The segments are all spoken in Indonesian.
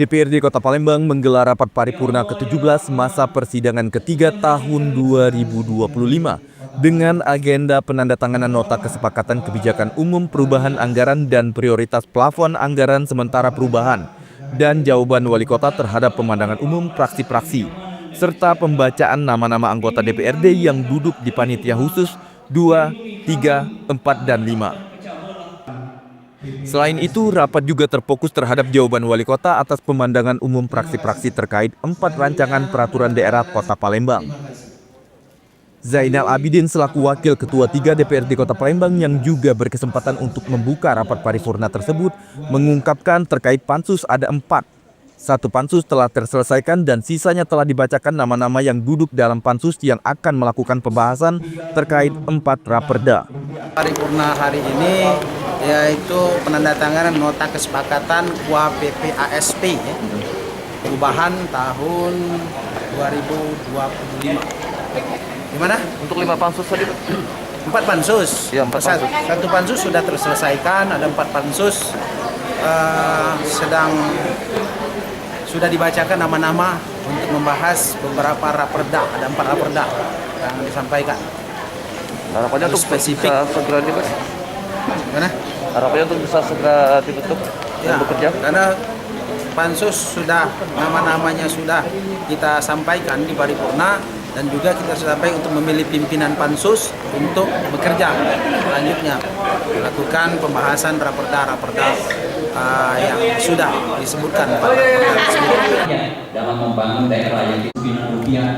DPRD Kota Palembang menggelar rapat paripurna ke-17 masa persidangan ketiga tahun 2025 dengan agenda penandatanganan nota kesepakatan kebijakan umum perubahan anggaran dan prioritas plafon anggaran sementara perubahan dan jawaban wali kota terhadap pemandangan umum praksi-praksi, serta pembacaan nama-nama anggota DPRD yang duduk di panitia khusus 2, 3, 4, dan 5. Selain itu, rapat juga terfokus terhadap jawaban wali kota atas pemandangan umum praksi-praksi terkait 4 rancangan peraturan daerah Kota Palembang. Zainal Abidin selaku Wakil Ketua 3 DPRD Kota Palembang yang juga berkesempatan untuk membuka rapat paripurna tersebut mengungkapkan terkait pansus ada 4. 1 pansus telah terselesaikan dan sisanya telah dibacakan nama-nama yang duduk dalam pansus yang akan melakukan pembahasan terkait 4 raperda. Paripurna hari ini yaitu penandatanganan nota kesepakatan KUHP ASP perubahan tahun 2025. Gimana? Untuk 5 pansus tadi? 4 pansus. Ya, 4 pansus. Satu pansus sudah terselesaikan, ada 4 pansus sudah dibacakan nama-nama untuk membahas beberapa raperda. Ada 4 raperda yang disampaikan. Harapannya untuk spesifik segera dibentuk. Gimana? Harapannya untuk bisa segera dibentuk dan bekerja. Karena pansus sudah nama-namanya sudah kita sampaikan di paripurna dan juga kita sampaikan untuk memilih pimpinan pansus untuk bekerja selanjutnya melakukan pembahasan raperda yang sudah disebutkan pada raperda tersebut. Dalam membangun daerah yang rupiah.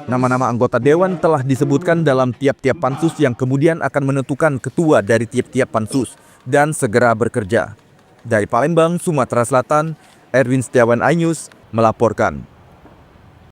Nama-nama anggota dewan telah disebutkan dalam tiap-tiap pansus yang kemudian akan menentukan ketua dari tiap-tiap pansus dan segera bekerja. Dari Palembang, Sumatera Selatan, Erwin Setiawan iNews melaporkan.